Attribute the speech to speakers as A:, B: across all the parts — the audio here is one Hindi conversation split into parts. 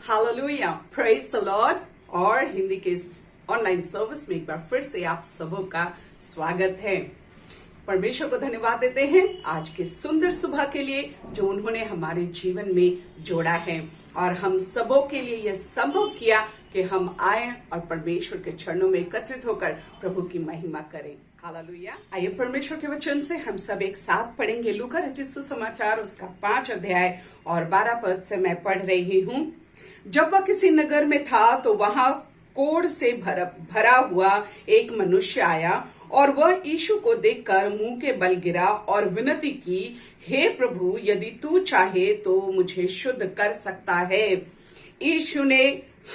A: Hallelujah, praise the Lord. और हिंदी के इस ऑनलाइन सर्विस में एक बार फिर से आप सबों का स्वागत है। परमेश्वर को धन्यवाद देते हैं आज के सुंदर सुबह के लिए जो उन्होंने हमारे जीवन में जोड़ा है और हम सबों के लिए यह संभव किया कि हम आए और परमेश्वर के चरणों में एकत्रित होकर प्रभु की महिमा करें। हालेलुया। आइए परमेश्वर के वचन से हम सब एक साथ पढ़ेंगे। लूका रचित सुसमाचार उसका 5 अध्याय और 12 पद से मैं पढ़ रही हूँ। जब वह किसी नगर में था तो वहां कोढ़ से भरा हुआ एक मनुष्य आया और वह यीशु को देखकर मुंह के बल गिरा और विनती की, हे प्रभु, यदि तू चाहे तो मुझे शुद्ध कर सकता है। यीशु ने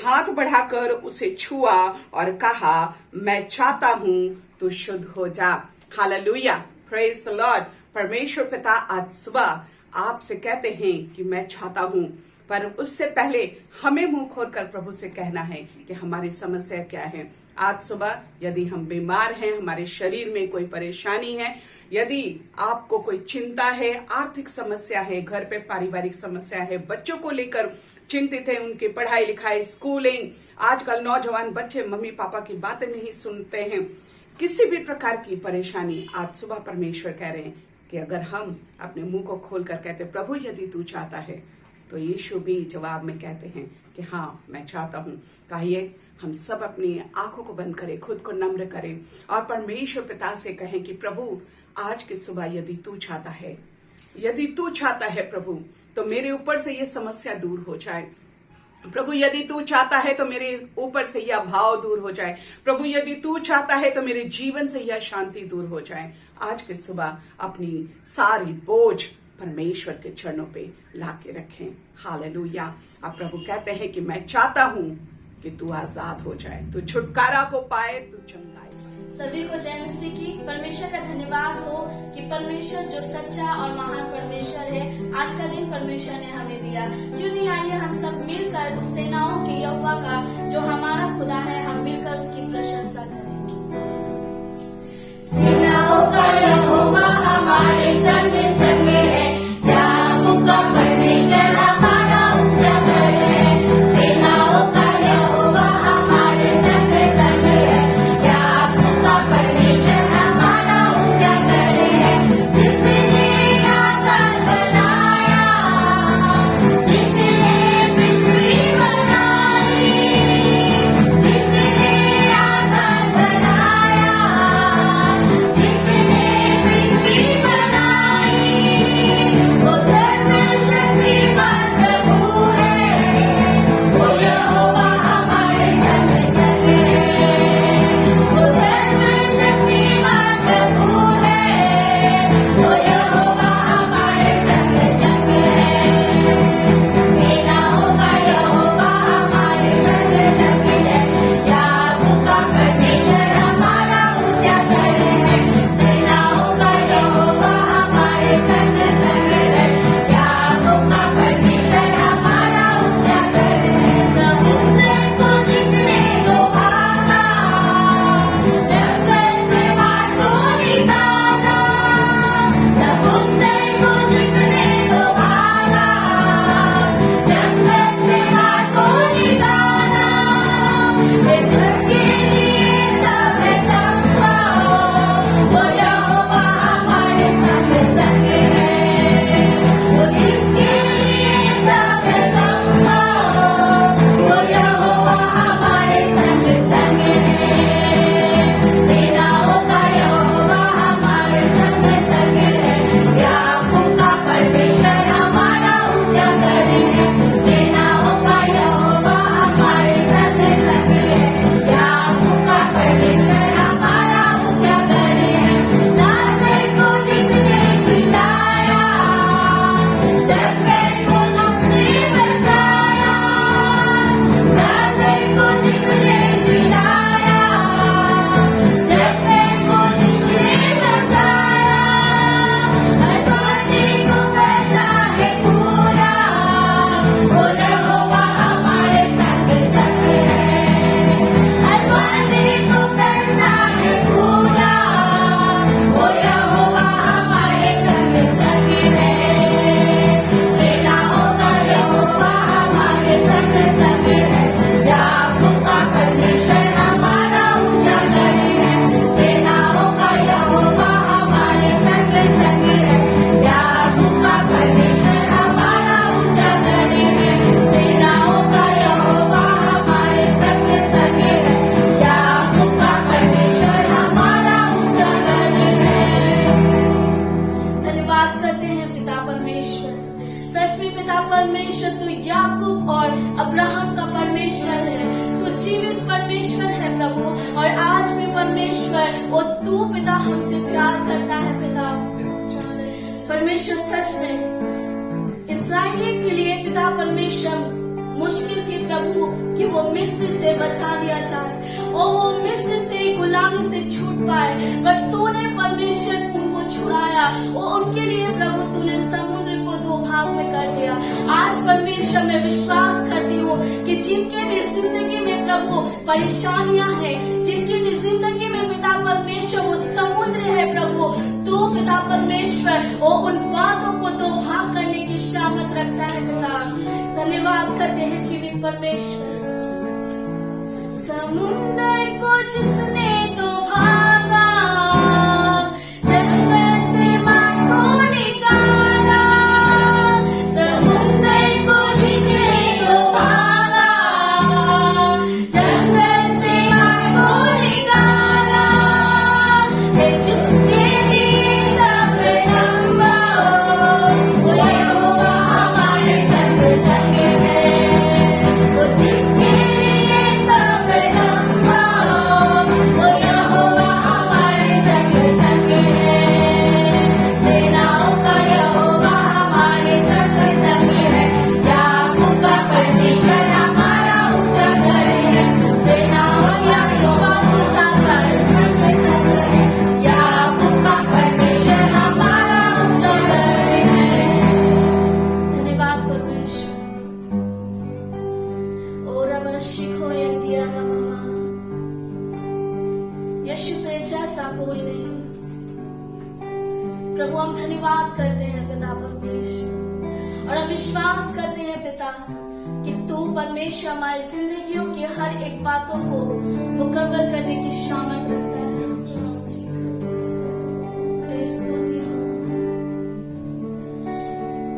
A: हाथ बढ़ाकर उसे छुआ और कहा, मैं चाहता हूं तू शुद्ध हो जा। Hallelujah, praise the Lord. परमेश्वर पिता आज सुबह आपसे कहते हैं कि मैं चाहता हूं, पर उससे पहले हमें मुंह खोलकर प्रभु से कहना है कि हमारी समस्या क्या है। आज सुबह यदि हम बीमार हैं, हमारे शरीर में कोई परेशानी है, यदि आपको कोई चिंता है, आर्थिक समस्या है, घर पे पारिवारिक समस्या है, बच्चों को लेकर चिंतित है, उनकी पढ़ाई लिखाई, स्कूलिंग, आजकल नौजवान बच्चे मम्मी पापा की बातें नहीं सुनते हैं, किसी भी प्रकार की परेशानी, आज सुबह परमेश्वर कह रहे हैं कि अगर हम अपने मुंह को खोलकर कहते प्रभु यदि तू चाहता है, तो यीशु भी जवाब में कहते हैं कि हाँ मैं चाहता हूं। कहिए हम सब अपनी आंखों को बंद करें, खुद को नम्र करें और परमेश्वर पिता से कहें कि प्रभु आज की सुबह यदि तू चाहता है, यदि तू चाहता है प्रभु, तो मेरे ऊपर से ये समस्या दूर हो जाए। प्रभु यदि तू चाहता है तो मेरे ऊपर से यह भाव दूर हो जाए। प्रभु यदि तू चाहता है तो मेरे जीवन से यह शांति दूर हो जाए। आज की सुबह अपनी सारी बोझ परमेश्वर के चरणों पे लाके रखें। हालेलुया। अब प्रभु कहते हैं कि मैं चाहता हूं कि तू आजाद हो जाए, तू छुटकारा को पाए, तू चंगाई।
B: सभी को जय मसीह की। परमेश्वर का धन्यवाद हो कि परमेश्वर जो सच्चा और महान परमेश्वर है, आज का दिन परमेश्वर ने हमें दिया। क्यों नहीं आइए हम सब मिलकर उस सेनाओं के यहोवा का जो हमारा खुदा है, हम मिलकर उसकी प्रशंसा करें। सेनाओं का यहोवा हमारे संग संग है, याकूब का परमेश्वर हमारा ऊंचा गढ़ है। सेनाओं का यहोवा हमारे संग संग है, याकूब का परमेश्वर हमारा ऊंचा गढ़ है। जिसने आकाश बनाया, जिसने पृथ्वी बनाई,
C: जीवित परमेश्वर है प्रभु, और आज भी परमेश्वर वो तू पिता हमसे प्यार करता है पिता। परमेश्वर सच में इस्राएलियों के लिए पिता परमेश्वर मुश्किल थी प्रभु कि वो मिस्र से बचा दिया जाए और वो मिस्र से गुलामी से छूट पाए, पर तूने परमेश्वर उनको छुड़ाया और उनके लिए प्रभु तूने समुद्र को 2 भाग में कर दिया। आज परमेश्वर मैं विश्वास करती हूँ कि जिनके भी जिंदगी में प्रभु परेशानियां हैं, जिनकी भी जिंदगी में पिता परमेश्वर वो समुद्र है प्रभु, तू पिता परमेश्वर वो उन बातों को 2 भाग करने की सामर्थ रखता है पिता। धन्यवाद करते हैं जीवित परमेश्वर। समुद्र को जिसने 2 भागा, जंगल से मार को निकाला, समुद्र को जिसने 2 भागा, जंगल से मार को निकाला, जिसके लिए सब संभव, वो यहोवा हमारे संग संग है, वो जिसके लिए सब संभव, वो यहोवा हमारे संग संग है। सेनाओं का यहोवा हमारे संग संग है, याकूब का परमेश्वर हमारा ऊंचा घर है। सेनाओं या विश्वास के साथ हमारे संग संग है, याकूब का परमेश्वर हमारा ऊंचा घर है। धन्यवाद परमेश्वर। ओ रब शिखो यदिया रममा, यीशु तेरे जैसा कोई नहीं। प्रभु हम धन्यवाद करते हैं पिता परमेश्वर, और हम विश्वास करते हैं पिता कि तू परमेश्वर हमारी जिंदगियों की हर एक बातों को मुकम्मल करने की सामर्थ रखता है। तेरी स्तुति हो।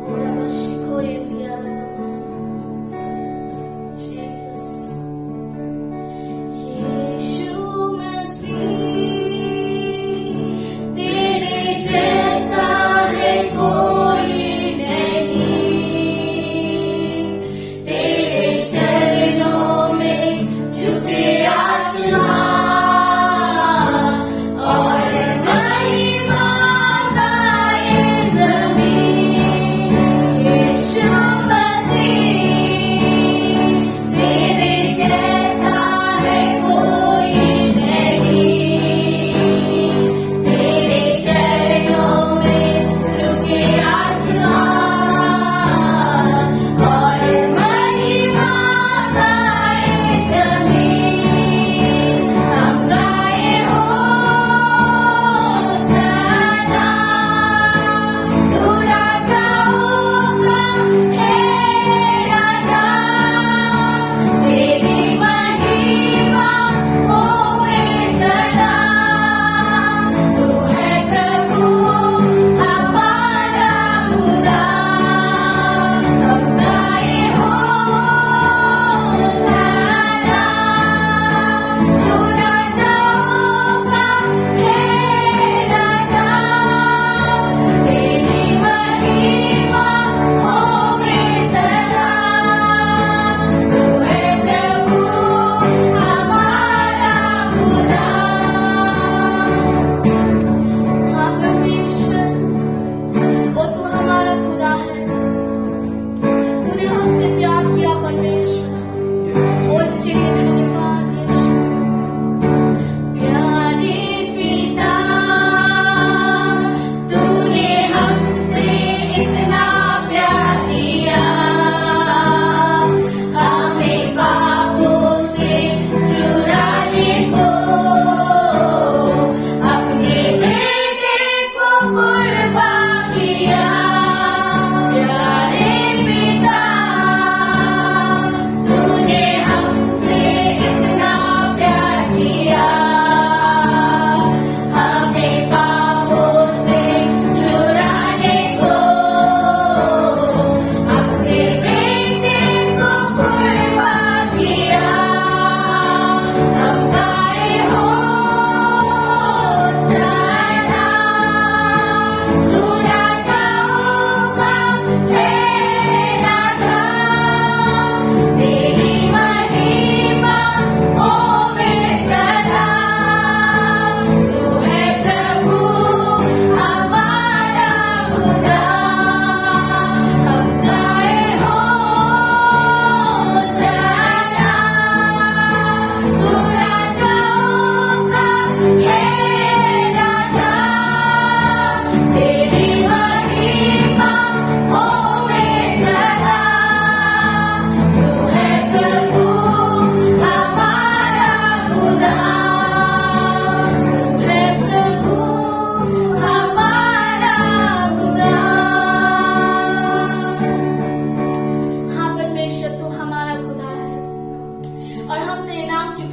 C: ओ रब शिखो यदिया रममा, जीसस। यीशु मसीह तेरे जैसा है कोई नहीं, तेरे चरणों में झुके आसमान,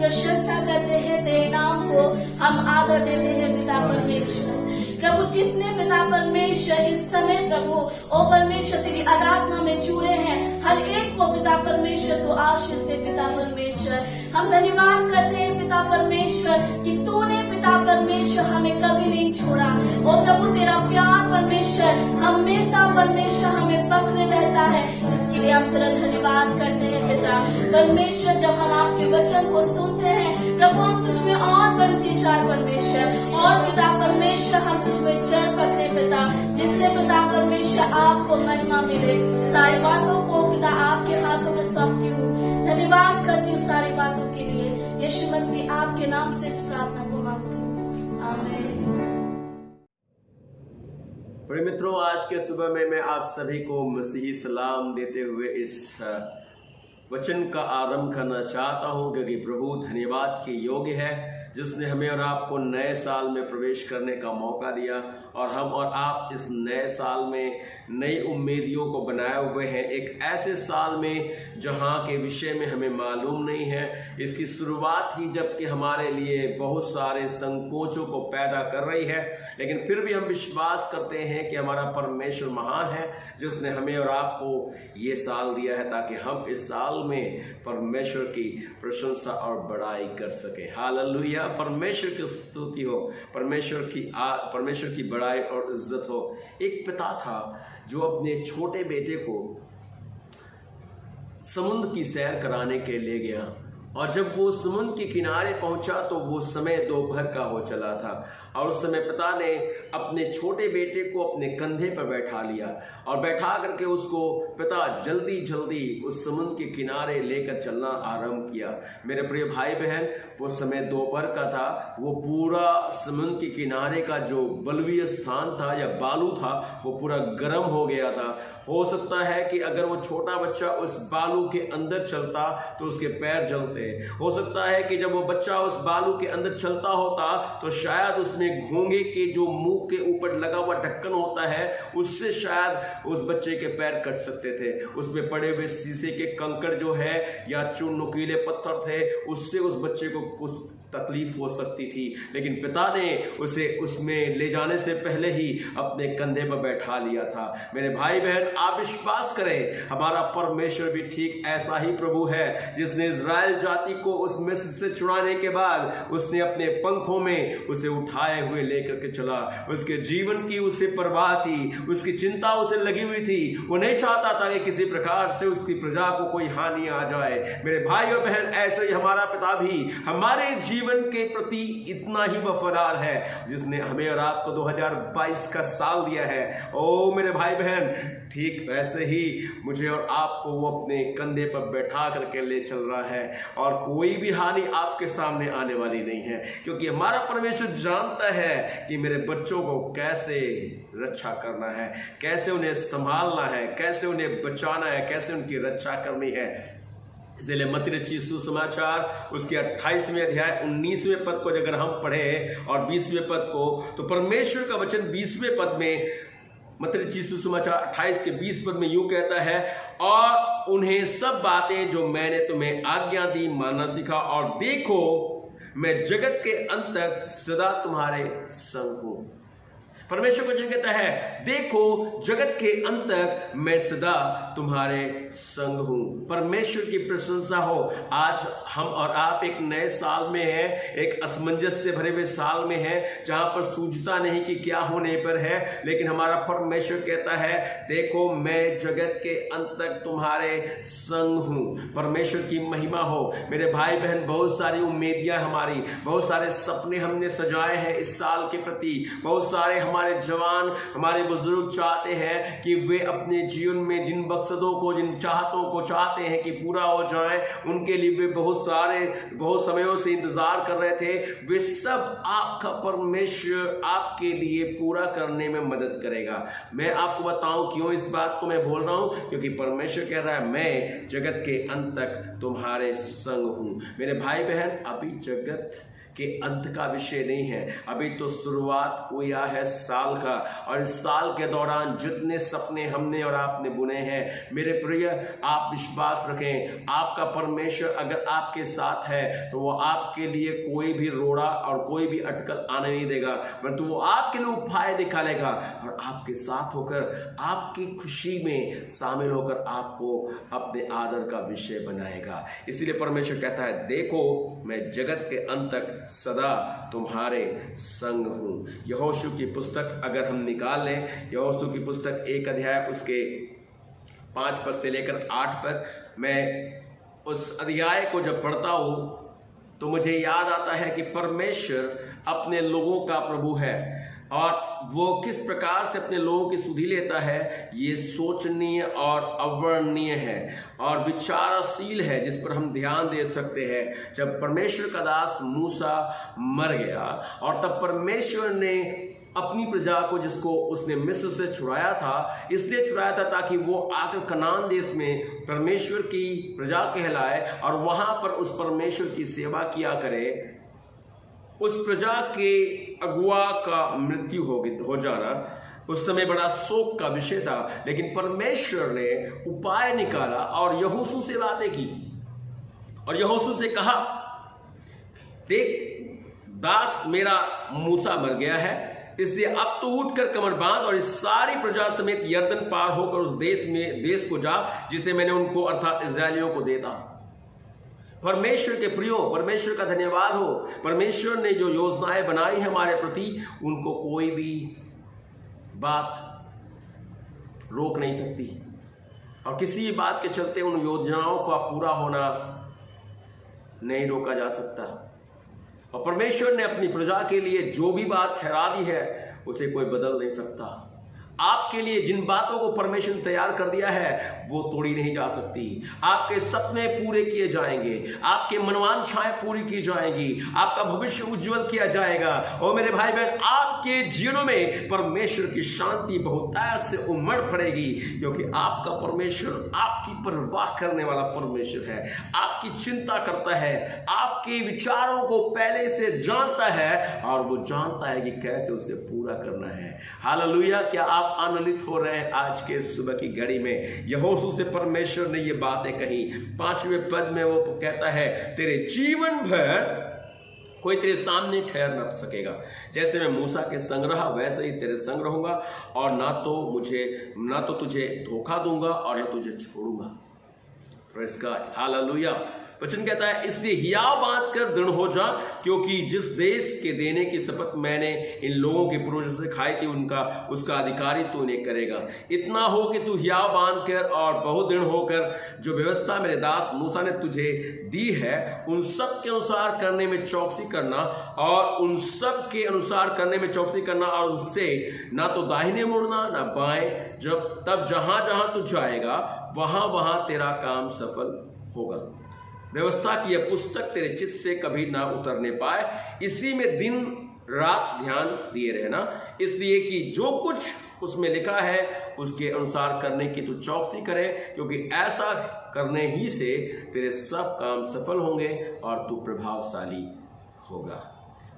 C: प्रशंसा करते हैं, तेरे नाम को हम आदर देते हैं पिता परमेश्वर। प्रभु जितने पिता परमेश्वर इस समय प्रभु ओ परमेश्वर तेरी आराधना में जुड़े हैं, हर एक को पिता परमेश्वर तो आशीष दे पिता परमेश्वर। हम धन्यवाद करते हैं पिता परमेश्वर कि तूने पिता परमेश्वर हमें कभी नहीं छोड़ा। ओ प्रभु तेरा प्यार परमेश्वर हमेशा परमेश्वर हमें पकड़े रहता है, इसके लिए हम तेरा धन्यवाद करते हैं पिता परमेश्वर। जब हम आपके वचन को सुनते हैं प्रभु हम तुझमें और बनती जाए परमेश्वर, और पिता परमेश्वर हम तुझमें चल पकड़े पिता, जिससे पिता परमेश्वर आपको महिमा मिले। सारी बातों को पिता आपके हाथों में सौंपती हूँ, धन्यवाद करती हूँ सारी बातों के लिए। यीशु मसीह आपके नाम से इस प्रार्थना को मांगती हूँ, आमीन।
D: बड़े मित्रों, आज के सुबह में मैं आप सभी को मसीही सलाम देते हुए इस वचन का आरंभ करना चाहता हूं, क्योंकि प्रभु धन्यवाद के योग्य है जिसने हमें और आपको नए साल में प्रवेश करने का मौका दिया, और हम और आप इस नए साल में नई उम्मीदियों को बनाए हुए हैं। एक ऐसे साल में जहां के विषय में हमें मालूम नहीं है, इसकी शुरुआत ही जबकि हमारे लिए बहुत सारे संकोचों को पैदा कर रही है, लेकिन फिर भी हम विश्वास करते हैं कि हमारा परमेश्वर महान है जिसने हमें और आपको ये साल दिया है ताकि हम इस साल में परमेश्वर की प्रशंसा और बड़ाई कर सके। हालेलुया, परमेश्वर की स्तुति हो, परमेश्वर की बड़ाई और इज्जत हो। एक पिता था जो अपने छोटे बेटे को समुद्र की सैर कराने के लिए गया, और जब वो समुद्र के किनारे पहुंचा तो वो समय दोपहर का हो चला था, और उस समय पिता ने अपने छोटे बेटे को अपने कंधे पर बैठा लिया, और बैठा करके उसको पिता जल्दी जल्दी उस समुद्र के किनारे लेकर चलना आरंभ किया। मेरे प्रिय भाई बहन, वो समय दोपहर का था, वो पूरा समुद्र के किनारे का जो बलवीय स्थान था या बालू था वो पूरा गर्म हो गया था। हो सकता है कि अगर वो छोटा बच्चा उस बालू के अंदर चलता तो उसके पैर जलते। हो सकता है कि जब वो बच्चा उस बालू के अंदर चलता होता तो शायद उसमें घोंगे के जो मुंह के ऊपर लगा हुआ ढक्कन होता है उससे शायद उस बच्चे के पैर कट सकते थे। उसमें पड़े हुए शीशे के कंकड़ जो है या चून नुकीले पत्थर थे, उससे उस बच्चे को कुछ तकलीफ हो सकती थी, लेकिन पिता ने उसे उसमें ले जाने से पहले ही अपने कंधे पर बैठा लिया था। मेरे भाई बहन, आप विश्वास करें, हमारा परमेश्वर भी ठीक ऐसा ही प्रभु है जिसने इज़राइल जाति को उस मिस्र से छुड़ाने के बाद उसने अपने पंखों में उसे उठाए हुए लेकर के चला। उसके जीवन की उसे परवाह थी, उसकी चिंता उसे लगी हुई थी। वो नहीं चाहता था कि किसी प्रकार से उसकी प्रजा को कोई हानि आ जाए। मेरे भाई और बहन, ऐसे ही हमारा पिता भी हमारे जीवन के प्रति इतना ही वफादार है जिसने हमें और आपको 2022 का साल दिया है। ओ मेरे भाई बहन, ठीक वैसे ही मुझे और आपको वो अपने कंधे पर बैठा करके ले चल रहा है, और कोई भी हानि आपके सामने आने वाली नहीं है, क्योंकि हमारा परमेश्वर जानता है कि मेरे बच्चों को कैसे रक्षा करना है, कैसे उन्हें संभालना है, कैसे उन्हें बचाना है, कैसे उनकी रक्षा करनी है। इसलिए मत्ती रचित सुसमाचार उसके 28वें अध्याय 19वें पद को अगर हम पढ़े और 20वें पद को, तो परमेश्वर का वचन 20वें पद में, मत्ती रचित सुसमाचार 28 के 20 पद में यूं कहता है, और उन्हें सब बातें जो मैंने तुम्हें आज्ञा दी मानना सीखा, और देखो मैं जगत के अंत तक सदा तुम्हारे संग हूं। परमेश्वर को जो कहता है, देखो जगत के अंत तक मैं सदा तुम्हारे संग हूं। परमेश्वर की प्रशंसा हो। आज हम और आप एक नए साल में हैं, एक असमंजस से भरे हुए साल में हैं, जहां पर सूझता नहीं कि क्या होने पर है, लेकिन हमारा परमेश्वर कहता है, देखो मैं जगत के अंत तक तुम्हारे संग हूं। परमेश्वर की महिमा हो। मेरे भाई बहन, बहुत सारी उम्मीदियां हमारी, बहुत सारे सपने हमने सजाए हैं इस साल के प्रति। बहुत सारे हमारे जवान, हमारे बुजुर्ग चाहते हैं कि वे अपने जीवन में जिन मकसदों को, जिन चाहतों को चाहते हैं कि पूरा हो जाए, उनके लिए वे बहुत समयों से इंतजार कर रहे थे, वे सब आपका परमेश्वर आपके लिए पूरा करने में मदद करेगा। मैं आपको बताऊं क्यों इस बात को मैं बोल रहा हूं, क्योंकि परमेश्वर कह रहा है, मैं जगत के अंत तक तुम्हारे संग हूं। मेरे भाई बहन, अभी जगत के अंत का विषय नहीं है। अभी तो शुरुआत हुआ है साल का, और इस साल के दौरान जितने सपने हमने और आपने बुने हैं, मेरे प्रिय, आप विश्वास रखें, आपका परमेश्वर अगर आपके साथ है तो वो आपके लिए कोई भी रोड़ा और कोई भी अटकल आने नहीं देगा, परंतु वो आपके लिए उपाय निकालेगा और आपके साथ होकर आपकी खुशी में शामिल होकर आपको अपने आदर का विषय बनाएगा। इसलिए परमेश्वर कहता है, देखो मैं जगत के अंत तक सदा तुम्हारे संग हूं। यहोशू की पुस्तक अगर हम निकाल लें, यहोशू की पुस्तक 1 अध्याय उसके 5 पद से लेकर 8 पद, मैं उस अध्याय को जब पढ़ता हूं तो मुझे याद आता है कि परमेश्वर अपने लोगों का प्रभु है और वो किस प्रकार से अपने लोगों की सुधि लेता है, ये सोचनीय और अवर्णनीय है और विचारशील है, जिस पर हम ध्यान दे सकते हैं। जब परमेश्वर का दास मूसा मर गया और तब परमेश्वर ने अपनी प्रजा को, जिसको उसने मिस्र से छुड़ाया था, इसलिए छुड़ाया था ताकि वो आकर कनान देश में परमेश्वर की प्रजा कहलाए और वहां पर उस परमेश्वर की सेवा किया करे। उस प्रजा के अगुआ का मृत्यु हो जाना उस समय बड़ा शोक का विषय था, लेकिन परमेश्वर ने उपाय निकाला और यहोशू से बातें की और यहोशू से कहा, देख दास मेरा मूसा मर गया है, इसलिए अब तो उठकर कमर बांध और इस सारी प्रजा समेत यरदन पार होकर उस देश को जा जिसे मैंने उनको अर्थात इस्राएलियों को देता। परमेश्वर के प्रियो, परमेश्वर का धन्यवाद हो। परमेश्वर ने जो योजनाएं बनाई है हमारे प्रति, उनको कोई भी बात रोक नहीं सकती और किसी भी बात के चलते उन योजनाओं का पूरा होना नहीं रोका जा सकता। और परमेश्वर ने अपनी प्रजा के लिए जो भी बात ठहरा दी है उसे कोई बदल नहीं सकता। आपके लिए जिन बातों को परमेश्वर ने तैयार कर दिया है वो तोड़ी नहीं जा सकती। आपके सपने पूरे किए जाएंगे, आपके मनवांछाएं पूरी की जाएंगी, आपका भविष्य उज्जवल किया जाएगा। और मेरे भाई बहन, आपके जीवनों में परमेश्वर की शांति बहुतायत से उमड़ पड़ेगी, क्योंकि आपका परमेश्वर आपकी परवाह करने वाला परमेश्वर है, आपकी चिंता करता है, आपके विचारों को पहले से जानता है और वो जानता है कि कैसे उसे पूरा करना है। हालेलुया! क्या आप आनंदित हो रहे हैं आज के सुबह की घड़ी में? यहोशू से परमेश्वर ने ये बातें कही। 5वें पद में वो कहता है, तेरे जीवन भर कोई तेरे सामने ठहर न सकेगा। जैसे मैं मूसा के संग रहा वैसे ही तेरे संग रहूंगा और ना तो तुझे धोखा दूंगा और ना तुझे छोड़ूंगा। Praise God, hallelujah. वचन कहता है, इसलिए हियाव बांध कर दृढ़ हो जा, क्योंकि जिस देश के देने की शपथ मैंने इन लोगों के पूर्वजों से खाई थी उसका अधिकारी तू नहीं करेगा। इतना हो कि तू हियाव बांध कर और बहुत दृढ़ होकर जो व्यवस्था मेरे दास मूसा ने तुझे दी है उन सब के अनुसार करने में चौकसी करना और उससे ना तो दाहिने मुड़ना ना बाएं, तब जहां जहां तू जाएगा वहां वहां तेरा काम सफल होगा। व्यवस्था की यह पुस्तक तेरे चित्त से कभी ना उतरने पाए, इसी में दिन रात ध्यान दिए रहना, इसलिए कि जो कुछ उसमें लिखा है उसके अनुसार करने की तू चौकसी करे, क्योंकि ऐसा करने ही से तेरे सब काम सफल होंगे और तू प्रभावशाली होगा।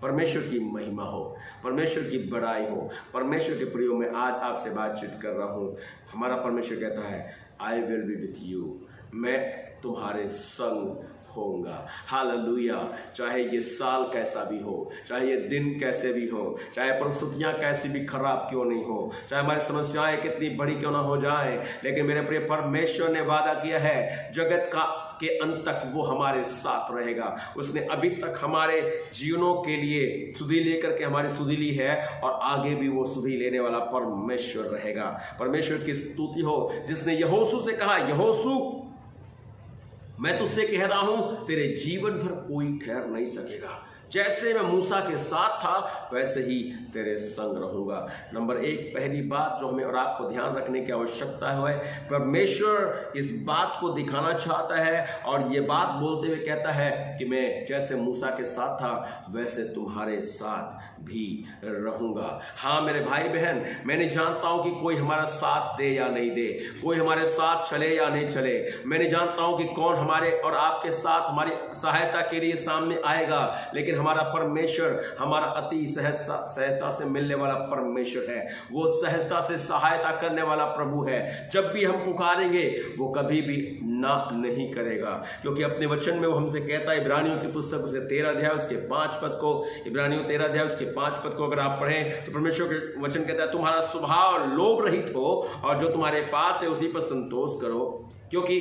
D: परमेश्वर की महिमा हो, परमेश्वर की बड़ाई हो। परमेश्वर के प्रियो, में आज आपसे बातचीत कर रहा हूं। हमारा परमेश्वर कहता है, I will be with you, मैं तुम्हारे संग होऊंगा। हालेलुया। चाहे ये साल कैसा भी हो, चाहे ये दिन कैसे भी हो, चाहे परिस्थितियां कैसी भी खराब क्यों नहीं हो, चाहे हमारी समस्याएं कितनी बड़ी क्यों ना हो जाए, लेकिन मेरे प्रिय परमेश्वर ने वादा किया है जगत के अंत तक वो हमारे साथ रहेगा। उसने अभी तक हमारे जीवनों के लिए सुधि लेकर के हमारी सुधि ली है और आगे भी वो सुधि लेने वाला परमेश्वर रहेगा। परमेश्वर की स्तुति हो, जिसने यहोशू से कहा, यहोशू मैं तुझसे कह रहा हूं, तेरे जीवन भर कोई ठहर नहीं सकेगा। जैसे मैं मूसा के साथ था वैसे ही तेरे संग रहूंगा। नंबर 1, पहली बात जो हमें और आपको ध्यान रखने की आवश्यकता है, परमेश्वर इस बात को दिखाना चाहता है और ये बात बोलते हुए कहता है कि मैं जैसे मूसा के साथ था वैसे तुम्हारे साथ भी रहूंगा। हाँ मेरे भाई बहन, मैं नहीं जानता हूं कि कोई हमारा साथ दे या नहीं दे, कोई हमारे साथ चले या नहीं चले, मैं नहीं जानता हूं कि कौन हमारे और आपके साथ हमारी सहायता के लिए सामने आएगा, लेकिन हमारा परमेश्वर हमारा अति सहजता से मिलने वाला परमेश्वर है। वो सहजता से सहायता करने वाला प्रभु है। जब भी हम पुकारेंगे वो कभी भी ना नहीं करेगा, क्योंकि अपने वचन में वो हमसे कहता है, इब्रानियों की पुस्तक उसके 13 अध्याय उसके 5 पद को, इब्रानियों 13 अध्याय उसके 5 पद को अगर आप पढ़ें तो परमेश्वर के वचन कहता है, तुम्हारा स्वभाव लोभ रहित हो और जो तुम्हारे पास है उसी पर संतोष करो, क्योंकि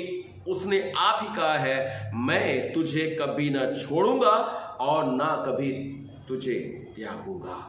D: उसने आप ही कहा है, मैं तुझे कभी ना छोड़ूंगा और ना कभी तुझे त्यागूंगा।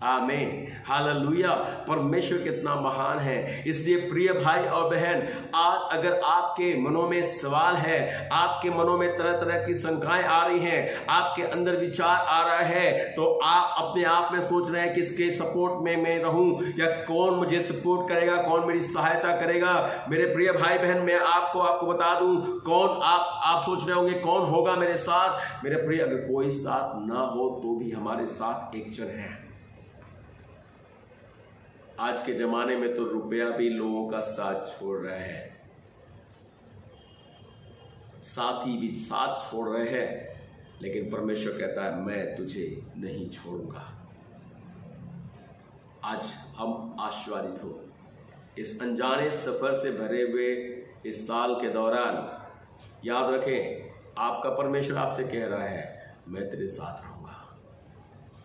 D: आमीन, हालेलुया। परमेश्वर कितना महान है। इसलिए प्रिय भाई और बहन, आज अगर आपके मनों में सवाल है, आपके मनों में तरह तरह की शंकाएं आ रही हैं, आपके अंदर विचार आ रहा है, तो आप अपने आप में सोच रहे हैं किसके सपोर्ट में मैं रहूं या कौन मुझे सपोर्ट करेगा, कौन मेरी सहायता करेगा। मेरे प्रिय भाई बहन, मैं आपको बता दूं कौन आप सोच रहे होंगे कौन होगा मेरे साथ। मेरे प्रिय, अगर कोई साथ ना हो तो भी हमारे साथ एक जन है। आज के जमाने में तो रुपया भी लोगों का साथ छोड़ रहा है, साथी भी साथ छोड़ रहे हैं, लेकिन परमेश्वर कहता है, मैं तुझे नहीं छोड़ूंगा। आज हम आशीर्वादित हो इस अनजाने सफर से भरे हुए इस साल के दौरान। याद रखें, आपका परमेश्वर आपसे कह रहा है, मैं तेरे साथ रहूंगा।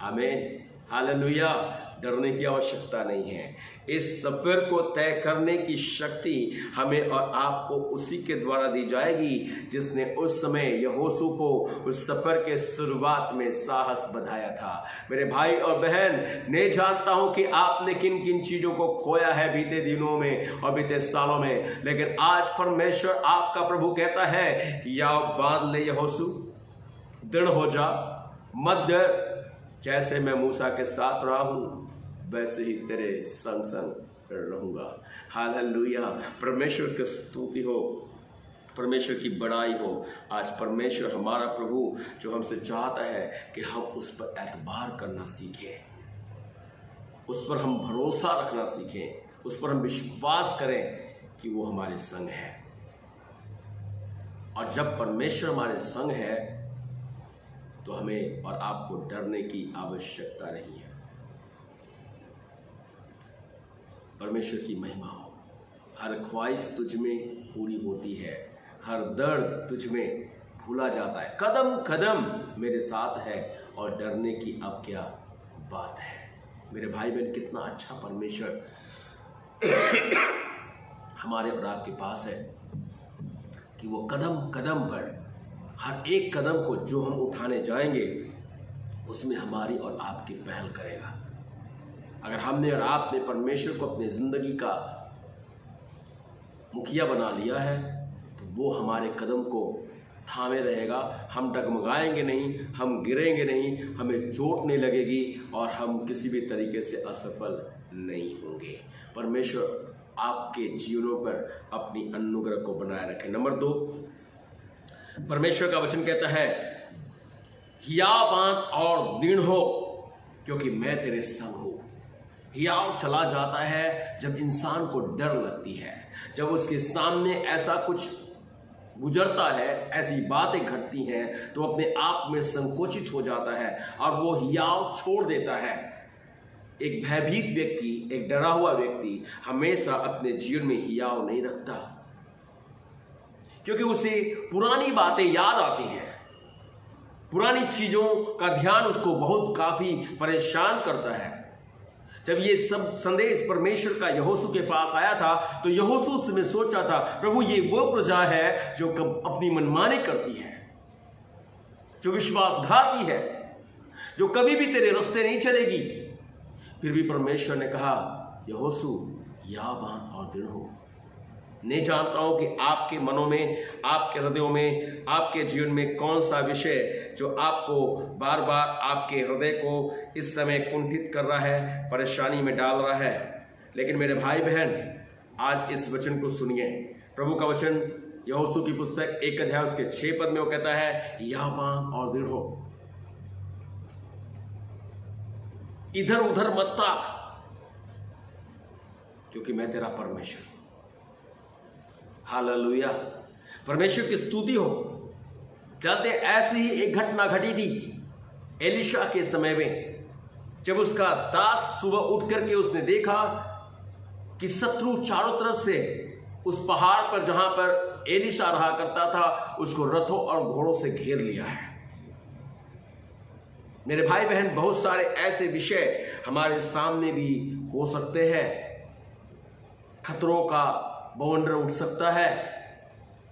D: आमीन, हालेलुया। डरने की आवश्यकता नहीं है। इस सफर को तय करने की शक्ति हमें और आपको उसी के द्वारा दी जाएगी जिसने उस समय यहोशू को उस सफर के शुरुआत में साहस बढ़ाया था। मेरे भाई और बहन, नहीं जानता हूं कि आपने किन किन चीजों को खोया है बीते दिनों में और बीते सालों में, लेकिन आज परमेश्वर आपका प्रभु कहता है कि या बांध ले यहोशू, दृढ़ हो जा, मत डर। जैसे मैं मूसा के साथ रहा हूं वैसे ही तेरे संग संग रहूंगा। हालेलुया। परमेश्वर की स्तुति हो, परमेश्वर की बड़ाई हो। आज परमेश्वर हमारा प्रभु जो हमसे चाहता है कि हम उस पर एतबार करना सीखें, उस पर हम भरोसा रखना सीखें, उस पर हम विश्वास करें कि वो हमारे संग है। और जब परमेश्वर हमारे संग है तो हमें और आपको डरने की आवश्यकता नहीं है। परमेश्वर की महिमा हो। हर ख्वाहिश तुझ में पूरी होती है, हर दर्द तुझ में भूला जाता है, कदम कदम मेरे साथ है और डरने की अब क्या बात है। मेरे भाई बहन, कितना अच्छा परमेश्वर हमारे और आपके पास है कि वो कदम कदम पर, हर एक कदम को जो हम उठाने जाएंगे उसमें हमारी और आपकी पहल करेगा। अगर हमने और आपने परमेश्वर को अपनी जिंदगी का मुखिया बना लिया है तो वो हमारे कदम को थामे रहेगा। हम डगमगाएंगे नहीं, हम गिरेंगे नहीं, हमें चोट नहीं लगेगी और हम किसी भी तरीके से असफल नहीं होंगे। परमेश्वर आपके जीवनों पर अपनी अनुग्रह को बनाए रखे। नंबर 2, परमेश्वर का वचन कहता है, हियावान और दृढ़ हो क्योंकि मैं तेरे संग हूं। हियाव चला जाता है जब इंसान को डर लगती है, जब उसके सामने ऐसा कुछ गुजरता है, ऐसी बातें घटती हैं तो अपने आप में संकोचित हो जाता है और वो हियाव छोड़ देता है। एक भयभीत व्यक्ति, एक डरा हुआ व्यक्ति हमेशा अपने जीवन में हियाव नहीं रखता, क्योंकि उसे पुरानी बातें याद आती हैं, पुरानी चीजों का ध्यान उसको बहुत काफी परेशान करता है। जब ये सब संदेश परमेश्वर का यहोशू के पास आया था तो यहोशू में सोचा था, प्रभु ये वो प्रजा है जो अपनी मनमानी करती है, जो विश्वासघाती है, जो कभी भी तेरे रास्ते नहीं चलेगी। फिर भी परमेश्वर ने कहा, यहोशू हियावान और दृढ़ हो। नहीं जानता हूं कि आपके मनों में, आपके हृदयों में, आपके जीवन में कौन सा विषय जो आपको बार बार आपके हृदय को इस समय कुंठित कर रहा है, परेशानी में डाल रहा है। लेकिन मेरे भाई बहन, आज इस वचन को सुनिए। प्रभु का वचन यहोशू की पुस्तक 1 अध्याय उसके 6 पद में वो कहता है, हियावान और दृढ़ हो, इधर उधर मत ताक, क्योंकि मैं तेरा परमेश्वर। हालेलुया। परमेश्वर की स्तुति हो। चलते ऐसी ही एक घटना घटी थी एलिशा के समय में जब उसका दास सुबह उठ करके उसने देखा कि शत्रु चारों तरफ से उस पहाड़ पर जहां पर एलिशा रहा करता था उसको रथों और घोड़ों से घेर लिया है। मेरे भाई बहन, बहुत सारे ऐसे विषय हमारे सामने भी हो सकते हैं। खतरों का बवंडर उठ सकता है,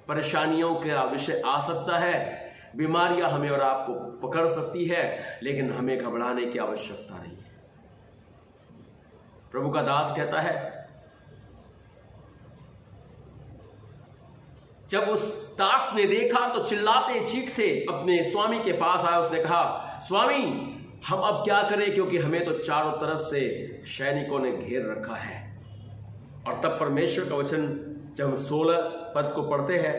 D: परेशानियों का विषय आ सकता है, बीमारियां हमें और आपको पकड़ सकती है, लेकिन हमें घबराने की आवश्यकता नहीं है। प्रभु का दास कहता है, जब उस दास ने देखा तो चिल्लाते चीखते अपने स्वामी के पास आया। उसने कहा, स्वामी हम अब क्या करें, क्योंकि हमें तो चारों तरफ से सैनिकों ने घेर रखा है। और तब परमेश्वर का वचन जब हम 16 पद को पढ़ते हैं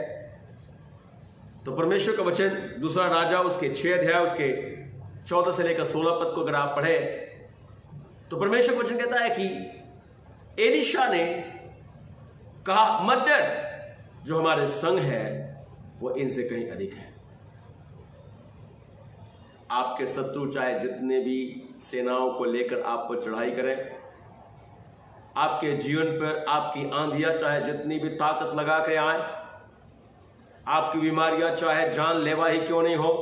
D: तो परमेश्वर का वचन दूसरा राजा उसके 6 अध्याय उसके 14 से लेकर 16 पद को अगर आप पढ़े तो परमेश्वर का वचन कहता है कि एलिशा ने कहा, मत डर, जो हमारे संग है वो इनसे कहीं अधिक है। आपके शत्रु चाहे जितने भी सेनाओं को लेकर आप पर चढ़ाई करें, आपके जीवन पर आपकी आंधियां चाहे जितनी भी ताकत लगा के आए, आपकी बीमारियां चाहे जानलेवा ही क्यों नहीं हो,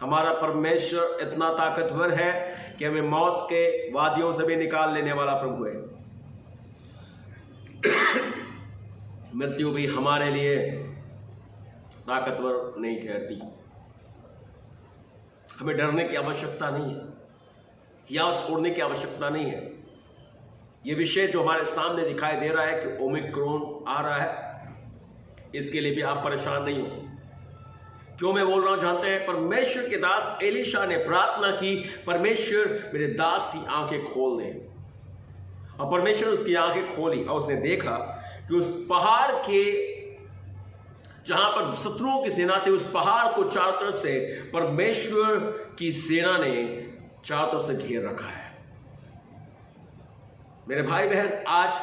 D: हमारा परमेश्वर इतना ताकतवर है कि हमें मौत के वादियों से भी निकाल लेने वाला प्रभु है। मृत्यु भी हमारे लिए ताकतवर नहीं ठहरती। हमें डरने की आवश्यकता नहीं है या छोड़ने की आवश्यकता नहीं है। यह विषय जो हमारे सामने दिखाई दे रहा है कि ओमिक्रॉन आ रहा है, इसके लिए भी आप परेशान नहीं हो। क्यों मैं बोल रहा हूं जानते हैं? परमेश्वर के दास एलिशा ने प्रार्थना की, परमेश्वर मेरे दास की आंखें खोल दे। और परमेश्वर उसकी आंखें खोली और उसने देखा कि उस पहाड़ के जहां पर शत्रुओं की सेना थी, उस पहाड़ को चारों तरफ से परमेश्वर की सेना ने चारों तरफ से घेर रखा है। मेरे भाई बहन, आज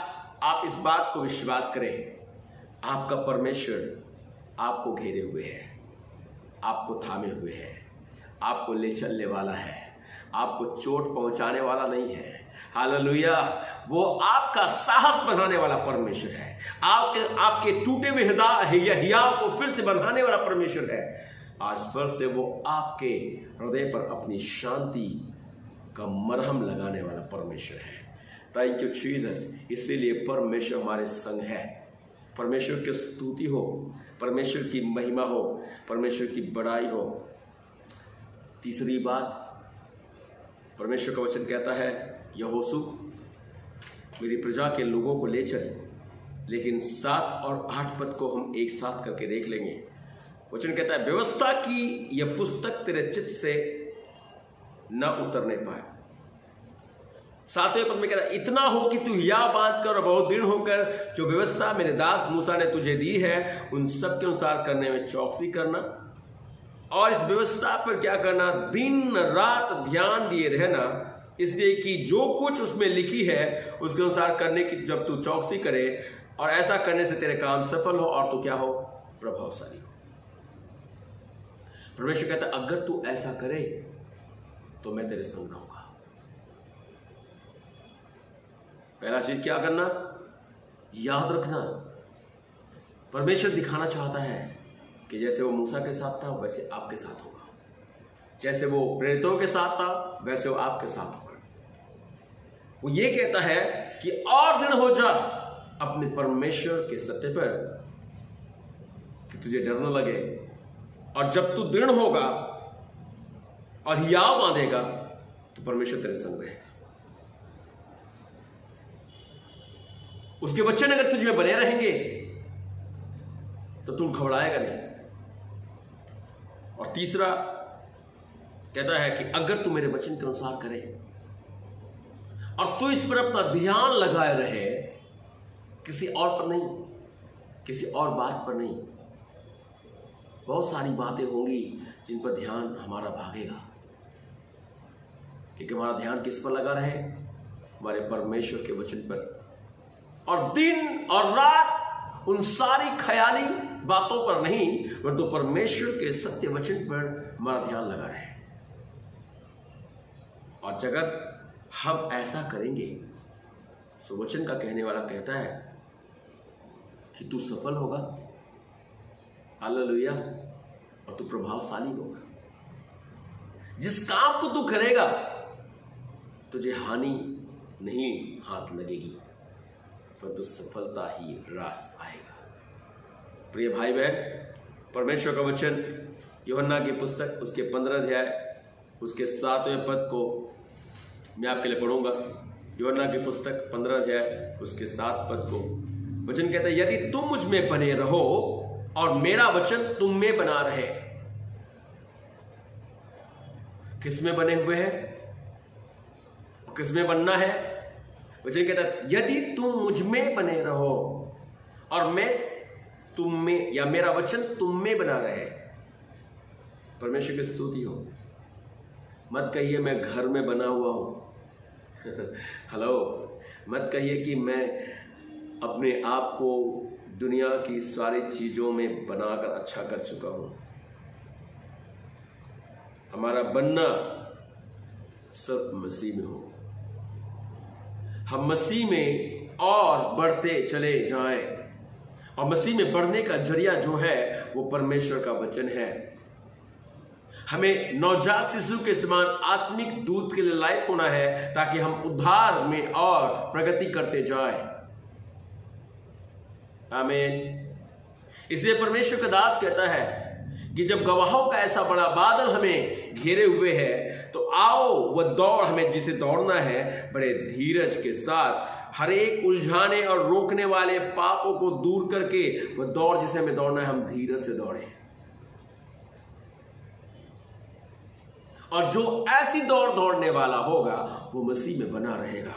D: आप इस बात को विश्वास करें, आपका परमेश्वर आपको घेरे हुए है, आपको थामे हुए है, आपको ले चलने वाला है, आपको चोट पहुंचाने वाला नहीं है। हालेलुया! वो आपका साहस बढ़ाने वाला परमेश्वर है, आपके टूटे हुए हियाव को फिर से बढ़ाने वाला परमेश्वर है। आज फिर से वो आपके हृदय पर अपनी शांति का मरहम लगाने वाला परमेश्वर है। Thank you Jesus. इसीलिए परमेश्वर हमारे संग है। परमेश्वर की स्तुति हो, परमेश्वर की महिमा हो, परमेश्वर की बड़ाई हो। तीसरी बात, परमेश्वर का वचन कहता है, यहोशू मेरी प्रजा के लोगों को ले चले। लेकिन 7 और 8 पद को हम एक साथ करके देख लेंगे। वचन कहता है, व्यवस्था की यह पुस्तक तेरे चित्त से न उतरने पाए। 7वें पद में कहता है, इतना हो कि तू या बात कर और बहुत दृढ़ होकर जो व्यवस्था मेरे दास मूसा ने तुझे दी है उन सब के अनुसार करने में चौकसी करना। और इस व्यवस्था पर क्या करना? दिन रात ध्यान दिए रहना, इसलिए कि जो कुछ उसमें लिखी है उसके अनुसार करने की जब तू चौकसी करे, और ऐसा करने से तेरे काम सफल हो और तू क्या हो? प्रभावशाली हो। परमेश्वर कहता है, अगर तू ऐसा करे तो मैं तेरे संग रहूंगा। पहला चीज क्या करना? याद रखना, परमेश्वर दिखाना चाहता है कि जैसे वो मूसा के साथ था वैसे आपके साथ होगा, जैसे वो प्रेरितों के साथ था वैसे वो आपके साथ होगा। वो ये कहता है कि और दृढ़ हो जा अपने परमेश्वर के सत्य पर, कि तुझे डर न लगे। और जब तू दृढ़ होगा और हियाव बांधेगा तो परमेश्वर तेरे संग रहेगा। उसके वचन अगर तुझे बने रहेंगे तो तू घबराएगा नहीं। और तीसरा कहता है कि अगर तू मेरे वचन के अनुसार करे और तू इस पर अपना ध्यान लगाए रहे, किसी और पर नहीं, किसी और बात पर नहीं। बहुत सारी बातें होंगी जिन पर ध्यान हमारा भागेगा, लेकिन हमारा ध्यान किस पर लगा रहे? हमारे परमेश्वर के वचन पर। और दिन और रात उन सारी ख्याली बातों पर नहीं, परंतु परमेश्वर के सत्य वचन पर हमारा ध्यान लगा रहे। और अगर हम ऐसा करेंगे तो वचन का कहने वाला कहता है कि तू सफल होगा, हालेलुया, और तू प्रभावशाली होगा। जिस काम को तू करेगा तुझे हानि नहीं हाथ लगेगी, परंतु सफलता ही रास आएगा। प्रिय भाई बहन, परमेश्वर का वचन यूहन्ना की पुस्तक उसके 15 अध्याय उसके 7वें पद को मैं आपके लिए पढ़ूंगा। यूहन्ना की पुस्तक 15 अध्याय उसके 7 पद को वचन कहता है, यदि तुम मुझ में बने रहो और मेरा वचन तुम में बना रहे। किस में बने हुए हैं, किस में बनना है? वचन कहता है यदि तुम मुझ में बने रहो और मैं तुम में, या मेरा वचन तुम में बना रहे। परमेश्वर की स्तुति हो। मत कहिए मैं घर में बना हुआ हूं हेलो, मत कहिए कि मैं अपने आप को दुनिया की सारी चीजों में बनाकर अच्छा कर चुका हूं। हमारा बनना सब मसीह में हो। हम मसीह में और बढ़ते चले जाएं, और मसीह में बढ़ने का जरिया जो है वो परमेश्वर का वचन है। हमें नवजात शिशु के समान आत्मिक दूध के लिए लायक होना है ताकि हम उद्धार में और प्रगति करते जाएं। आमीन। इसलिए परमेश्वर का दास कहता है कि जब गवाहों का ऐसा बड़ा बादल हमें घेरे हुए है तो आओ वह दौड़ हमें जिसे दौड़ना है बड़े धीरज के साथ, हर एक उलझाने और रोकने वाले पापों को दूर करके वह दौड़ जिसे हमें दौड़ना है हम धीरज से दौड़े। और जो ऐसी दौड़ दौड़ने वाला होगा वो मसीह में बना रहेगा,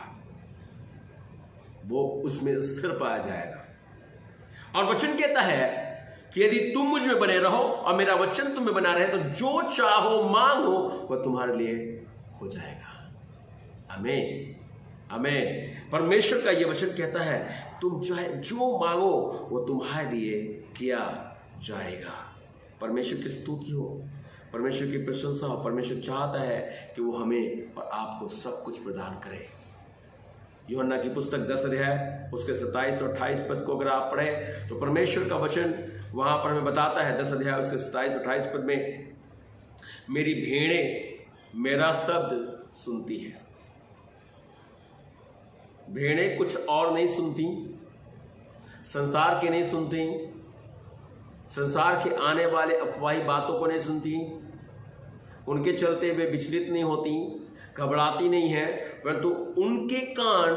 D: वो उसमें स्थिर पाया जाएगा। और वचन कहता है कि यदि तुम मुझ में बने रहो और मेरा वचन तुम में बना रहे तो जो चाहो मांगो वह तुम्हारे लिए हो जाएगा। आमीन, आमीन। परमेश्वर का यह वचन कहता है तुम चाहे जो मांगो वो तुम्हारे लिए किया जाएगा। परमेश्वर की स्तुति हो, परमेश्वर की प्रशंसा हो। परमेश्वर चाहता है कि वो हमें और आपको सब कुछ प्रदान करे। यूहन्ना की पुस्तक 10 अध्याय उसके 27 और 28 पद को अगर आप पढ़ें तो परमेश्वर का वचन वहां पर हमें बताता है, 10 अध्याय उसके 27 और 28 पद में, मेरी भेड़ें मेरा शब्द सुनती है। भेड़ें कुछ और नहीं सुनती, संसार के नहीं सुनती, संसार के आने वाले अफवाही बातों को नहीं सुनती, उनके चलते वे विचलित नहीं होती, घबराती नहीं है, परंतु उनके कान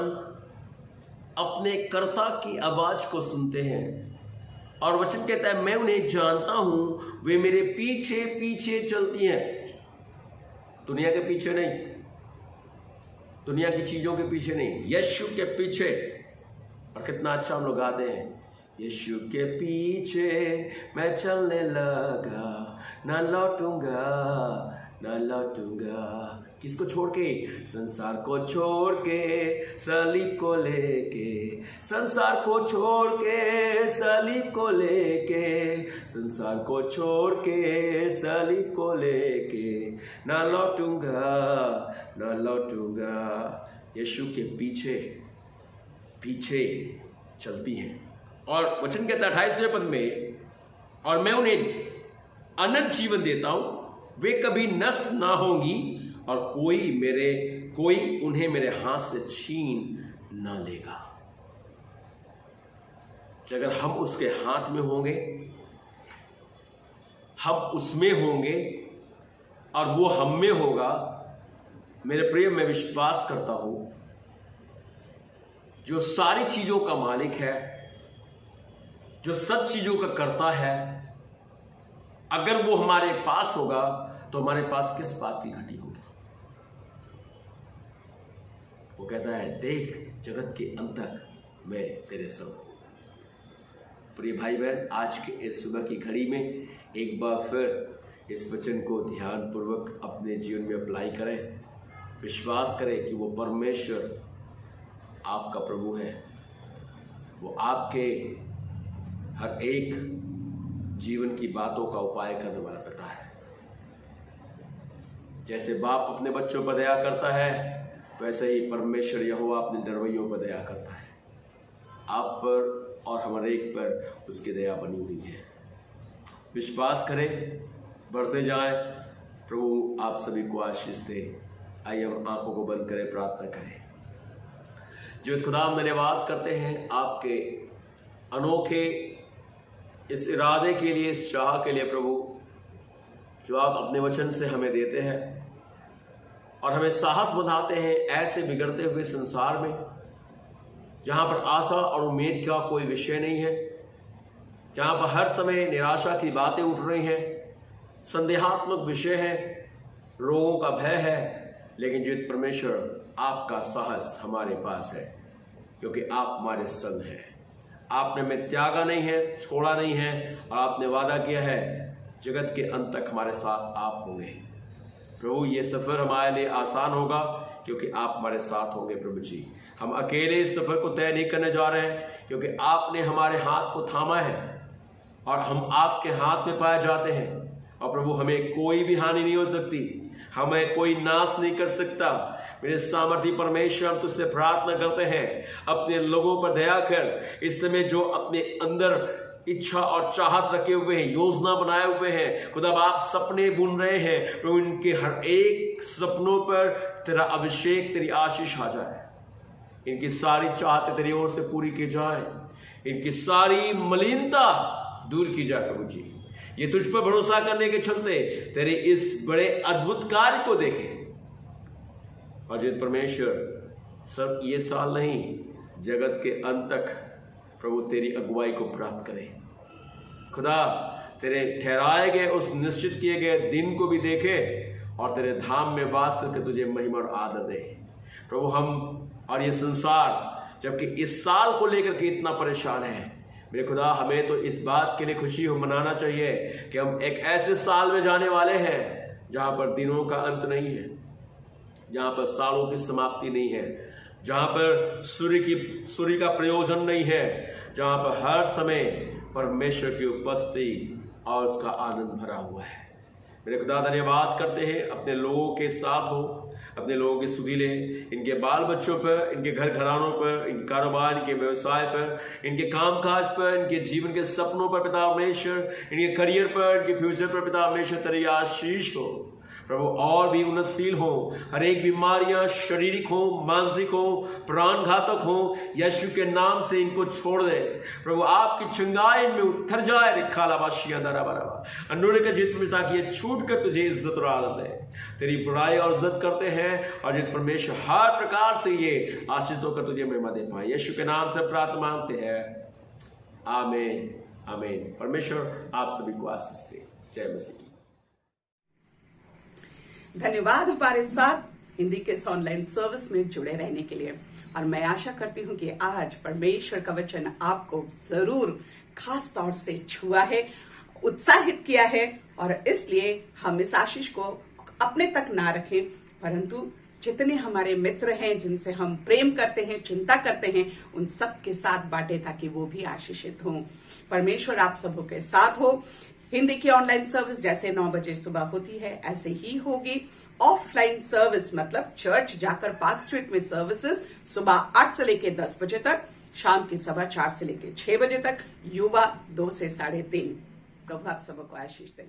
D: अपने कर्ता की आवाज को सुनते हैं। और वचन कहता है मैं उन्हें जानता हूं, वे मेरे पीछे पीछे चलती हैं। दुनिया के पीछे नहीं, दुनिया की चीजों के पीछे नहीं, यीशु के पीछे। और कितना अच्छा हम लोग गाते हैं, यीशु के पीछे मैं चलने लगा, ना लौटूंगा ना लौटूंगा। किसको छोड़ के? संसार को छोड़ के, सलीब को लेके, संसार को छोड़ के, सलीब को लेके, संसार को छोड़ के, सलीब को लेके, ना लौटूंगा ना लौटूंगा। यीशु के पीछे पीछे चलती हैं। और वचन कहता है 28वें पद में, और मैं उन्हें अनंत जीवन देता हूं, वे कभी नष्ट ना होंगी और कोई उन्हें मेरे हाथ से छीन ना लेगा। अगर हम उसके हाथ में होंगे, हम उसमें होंगे और वो हम में होगा, मेरे प्रिय मैं विश्वास करता हूं जो सारी चीजों का मालिक है, जो सब चीजों का करता है, अगर वो हमारे पास होगा तो हमारे पास किस बात की घटी होगी? वो कहता है देख जगत के अंत तक मैं तेरे संग हूं। प्रिय भाई बहन, आज के इस सुबह की घड़ी में एक बार फिर इस वचन को ध्यान पूर्वक अपने जीवन में अप्लाई करें। विश्वास करें कि वो परमेश्वर आपका प्रभु है, वो आपके हर एक जीवन की बातों का उपाय करने वाला पिता है। जैसे बाप अपने बच्चों पर दया करता है, वैसे ही परमेश्वर यहोवा अपने डरवैयों पर दया करता है। आप पर और हमारे एक पर उसकी दया बनी हुई है। विश्वास करें, बढ़ते जाएं। प्रभु आप सभी को आशीष दे। आइए हम आंखों को बंद करें, प्रार्थना करें। जीवित खुदा, हम धन्यवाद करते हैं आपके अनोखे इस इरादे के लिए, इस चाह के लिए प्रभु, जो आप अपने वचन से हमें देते हैं और हमें साहस बंधाते हैं ऐसे बिगड़ते हुए संसार में, जहां पर आशा और उम्मीद का कोई विषय नहीं है, जहां पर हर समय निराशा की बातें उठ रही हैं, संदेहात्मक विषय है, रोगों का भय है। लेकिन जीवित परमेश्वर, आपका साहस हमारे पास है, क्योंकि आप हमारे संग हैं। आपने हमें त्यागा नहीं है, छोड़ा नहीं है, और आपने वादा किया है जगत के अंत तक हमारे साथ आप होंगे। प्रभु, ये सफर हमारे लिए आसान होगा, क्योंकि आप हमारे साथ होंगे। प्रभु जी, हम अकेले इस सफर को तय नहीं करने जा रहे हैं, क्योंकि आपने हमारे हाथ को थामा है और हम आपके हाथ में पाए जाते हैं। और प्रभु, हमें कोई भी हानि नहीं हो सकती, हमें कोई नाश नहीं कर सकता। मेरे सामर्थी परमेश्वर, हम तुझसे प्रार्थना करते हैं, अपने लोगों पर दया कर। इस समय जो अपने अंदर इच्छा और चाहत रखे हुए हैं, योजना बनाए हुए हैं, खुदा आप सपने बुन रहे हैं, प्रभु इनके हर एक सपनों पर तेरा अभिषेक, तेरी आशीष आ जाए। इनकी सारी चाहतें तेरी ओर से पूरी की जाए, इनकी सारी मलिनता दूर की जाए। प्रभु जी, ये तुझ पर भरोसा करने के चलते तेरे इस बड़े अद्भुत कार्य को देखें। और जित परमेश्वर, सब ये साल नहीं, जगत के अंत तक प्रभु तेरी अगुवाई को प्राप्त करें। खुदा, तेरे ठहराए गए उस निश्चित किए गए दिन को भी देखे और तेरे धाम में वास करके तुझे महिमा और आदर दे। प्रभु, हम और ये संसार जबकि इस साल को लेकर के इतना परेशान है, मेरे खुदा, हमें तो इस बात के लिए खुशी हो मनाना चाहिए कि हम एक ऐसे साल में जाने वाले हैं जहां पर दिनों का अंत नहीं है, जहां पर सालों की समाप्ति नहीं है, जहां पर सूर्य का प्रयोजन नहीं है, जहां पर हर समय परमेश्वर की उपस्थिति और उसका आनंद भरा हुआ है। मेरे खुदा, धन्यवाद करते हैं, अपने लोगों के साथ हो, अपने लोगों के सुधीले, इनके बाल बच्चों पर, इनके घर घरानों पर, इनके कारोबार, इनके व्यवसाय पर, इनके कामकाज पर, इनके जीवन के सपनों पर पिता परमेश्वर, इनके करियर पर, इनके फ्यूचर पर पिता परमेश्वर तेरी आशीष हो। प्रभु, और भी उन्नतशील हो, हर एक बीमारियां शारीरिक हो, मानसिक हो, प्राण घातक हो, यीशु के नाम से इनको छोड़ दे। प्रभु, आपकी चंगाई में उतर जाए। अनुरे का जीत पिता की ये छूट कर तुझे इज्जत और आदत है, तेरी बुराई और इज्जत करते हैं, और जित परमेश्वर हर प्रकार से ये आशीष होकर तुझे महिमा दे पाए। यीशु के नाम से प्रार्थना मांगते हैं, आमीन आमीन। परमेश्वर आप सभी को आशीष दे। जय मसीह की।
A: धन्यवाद हमारे साथ हिंदी के इस ऑनलाइन सर्विस में जुड़े रहने के लिए। और मैं आशा करती हूं कि आज परमेश्वर का वचन आपको जरूर खास तौर से छुआ है, उत्साहित किया है, और इसलिए हम इस आशीष को अपने तक ना रखें, परंतु जितने हमारे मित्र हैं, जिनसे हम प्रेम करते हैं, चिंता करते हैं, उन सब के साथ बांटे, ताकि वो भी आशीषित हों। परमेश्वर आप सबों के साथ हो। हिंदी की ऑनलाइन सर्विस जैसे 9 बजे सुबह होती है, ऐसे ही होगी ऑफलाइन सर्विस, मतलब चर्च जाकर पार्क स्ट्रीट में सर्विसेज सुबह 8 से लेकर 10 बजे तक, शाम के 4:15 से लेकर 6 बजे तक, युवा 2 से 3:30। प्रभु आप सबको आशीष दें।